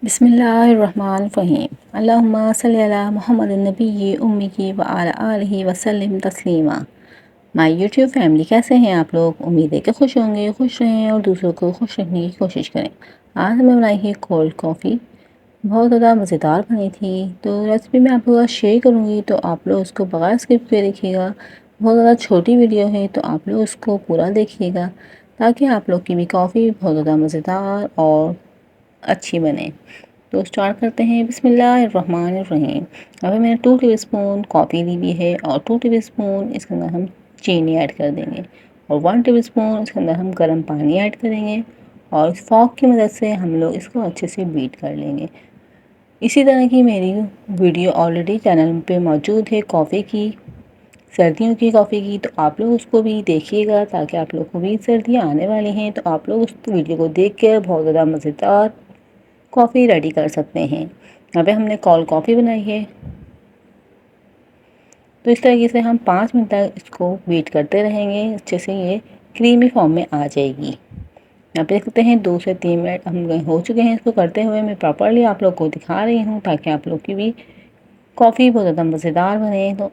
बिस्मिल्लाहिर्रहमानिर्रहीम। अल्लाहुम्मा सल्लि अला मुहम्मदिन नबिय्यि उम्मी व अला आलिहि वसल्लम तस्लीमा। माय यूट्यूब फैमिली, कैसे हैं आप लोग? उम्मीद है कि खुश होंगे, खुश रहें और दूसरों को खुश रखने की कोशिश करें। आज हमें बनाई है कोल्ड कॉफ़ी, बहुत ज़्यादा मज़ेदार बनी थी। तो रेसिपी मैं आप लोगों के साथ शेयर करूँगी, तो आप लोग उसको बगैर स्किप किए देखिएगा। बहुत ज़्यादा छोटी वीडियो है, तो आप लोग उसको पूरा देखिएगा ताकि आप लोग की भी कॉफ़ी बहुत ज़्यादा मज़ेदार और अच्छी बने। तो स्टार्ट करते हैं। बिस्मिल्लाहिर्रहमानिर्रहीम। अभी मैंने 2 टेबलस्पून कॉफ़ी ली हुई है और 2 टेबलस्पून इसके अंदर हम चीनी ऐड कर देंगे और 1 टेबलस्पून इसके अंदर हम गर्म पानी ऐड करेंगे और इस फॉक की मदद से हम लोग इसको अच्छे से बीट कर लेंगे। इसी तरह की मेरी वीडियो ऑलरेडी चैनल पे मौजूद है कॉफ़ी की, सर्दियों की कॉफ़ी की, तो आप लोग उसको भी देखिएगा ताकि आप लोग को भी सर्दियाँ आने वाली हैं तो आप लोग उस वीडियो को देख कर बहुत ज़्यादा मज़ेदार कॉफ़ी रेडी कर सकते हैं। यहाँ पे हमने कोल्ड कॉफ़ी बनाई है, तो इस तरीके से हम 5 मिनट तक इसको वेट करते रहेंगे, अच्छे से ये क्रीमी फॉर्म में आ जाएगी। यहाँ पे देख सकते हैं 2 से 3 मिनट हम हो चुके हैं इसको करते हुए। मैं प्रॉपरली आप लोग को दिखा रही हूँ ताकि आप लोग की भी कॉफ़ी बहुत ज़्यादा मज़ेदार बने। तो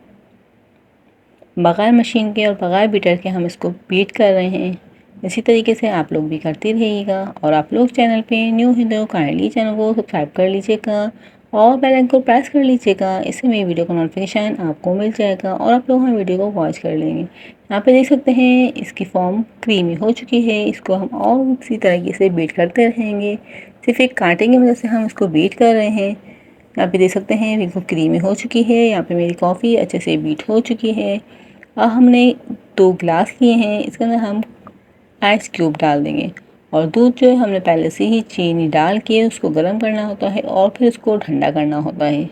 बग़ैर मशीन के और बग़ैर बीटर के हम इसको बीट कर रहे हैं। इसी तरीके से आप लोग भी करते रहिएगा और आप लोग चैनल पे न्यू हैं तो काइंडली चैनल को सब्सक्राइब कर लीजिएगा और बेल आइकन को प्रेस कर लीजिएगा। इससे मेरी वीडियो का नोटिफिकेशन आपको मिल जाएगा और आप लोग हमारी वीडियो को वॉच कर लेंगे। यहाँ पे देख सकते हैं इसकी फॉर्म क्रीमी हो चुकी है। इसको हम और इसी तरीके से बीट करते रहेंगे। सिर्फ एक कांटे की वजह से हम इसको बीट कर रहे हैं। यहाँ पे देख सकते हैं बिल्कुल क्रीमी हो चुकी है। यहाँ पे मेरी कॉफ़ी अच्छे से बीट हो चुकी है। अब हमने 2 ग्लास लिए हैं, इसके अंदर हम आइस क्यूब डाल देंगे और दूध जो है हमने पहले से ही चीनी डाल के उसको गर्म करना होता है और फिर उसको ठंडा करना होता है।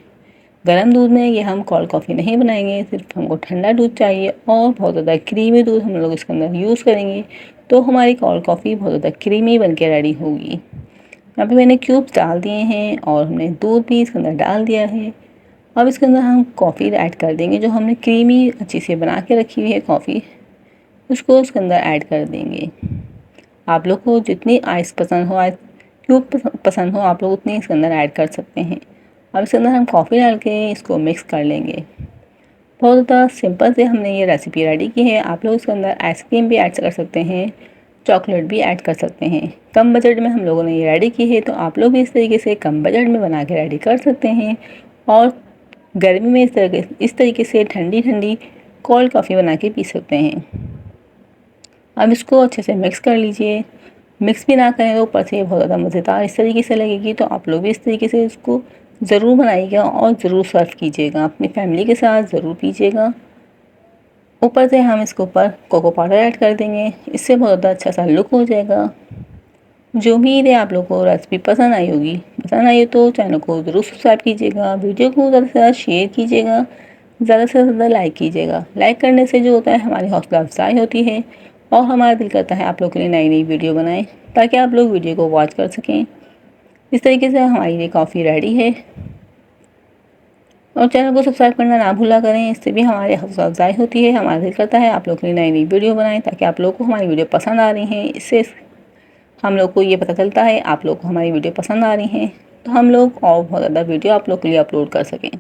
गर्म दूध में ये हम कोल्ड कॉफ़ी नहीं बनाएंगे, सिर्फ हमको ठंडा दूध चाहिए और बहुत ज़्यादा क्रीमी दूध हम लोग इसके अंदर यूज़ करेंगे तो हमारी कोल्ड कॉफ़ी बहुत ज़्यादा क्रीमी बन के रेडी होगी। यहाँ पे मैंने क्यूब्स डाल दिए हैं और हमने दूध भी इसके अंदर डाल दिया है। अब इसके अंदर हम कॉफ़ी ऐड कर देंगे, जो हमने क्रीमी अच्छी से बना के रखी हुई है कॉफ़ी, उसको इसके अंदर ऐड कर देंगे। आप लोग को जितनी आइस पसंद हो, आइस क्यूब पसंद हो, आप लोग उतनी इसके अंदर ऐड कर सकते हैं। अब इसके अंदर हम कॉफ़ी डाल के इसको मिक्स कर लेंगे। बहुत ज़्यादा सिंपल से हमने ये रेसिपी रेडी की है। आप लोग इसके अंदर आइसक्रीम भी ऐड कर सकते हैं, चॉकलेट भी ऐड कर सकते हैं। कम बजट में हम लोगों ने ये रेडी की है, तो आप लोग भी इस तरीके से कम बजट में बना के रेडी कर सकते हैं और गर्मी में इस तरीके से ठंडी ठंडी कोल्ड कॉफ़ी बना के पी सकते हैं। अब इसको अच्छे से मिक्स कर लीजिए। मिक्स भी ना करें तो ऊपर से बहुत ज़्यादा मज़ेदार इस तरीके से लगेगी, तो आप लोग भी इस तरीके से इसको ज़रूर बनाइएगा और ज़रूर सर्व कीजिएगा, अपनी फैमिली के साथ ज़रूर पीजिएगा। ऊपर से हम इसके ऊपर कोको पाउडर ऐड कर देंगे, इससे बहुत ज़्यादा अच्छा सा लुक हो जाएगा। जो उम्मीद है आप लोगों को रेसिपी पसंद आई होगी। पसंद आई हो तो चैनल को ज़रूर सब्सक्राइब कीजिएगा, वीडियो को ज़्यादा से ज़्यादा शेयर कीजिएगा, ज़्यादा से ज़्यादा लाइक कीजिएगा। लाइक करने से जो होता है हमारी हौसला अफजाई होती है और हमारा दिल करता है आप लोग के लिए नई नई वीडियो बनाएं ताकि आप लोग वीडियो को वॉच कर सकें। इस तरीके से हमारी ये कॉफ़ी रेडी है और चैनल को सब्सक्राइब करना ना भूला करें, इससे भी हमारी हौसला अफजाई होती है। हमारा दिल करता है आप लोग के लिए नई नई वीडियो बनाएं ताकि आप लोग को हमारी वीडियो पसंद आ रही हैं। इससे हम लोग को ये पता चलता है आप लोग को हमारी वीडियो पसंद आ रही हैं, तो हम लोग और बहुत ज़्यादा वीडियो आप लोग के लिए अपलोड कर सकें।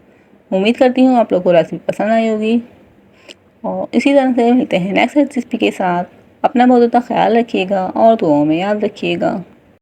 उम्मीद करती हूँ आप लोग को रेसिपी पसंद आई होगी और इसी तरह से मिलते हैं नेक्स्ट रेसिपी के साथ। अपना बहुत ज़्यादा ख्याल रखिएगा और दुआओं में याद रखिएगा।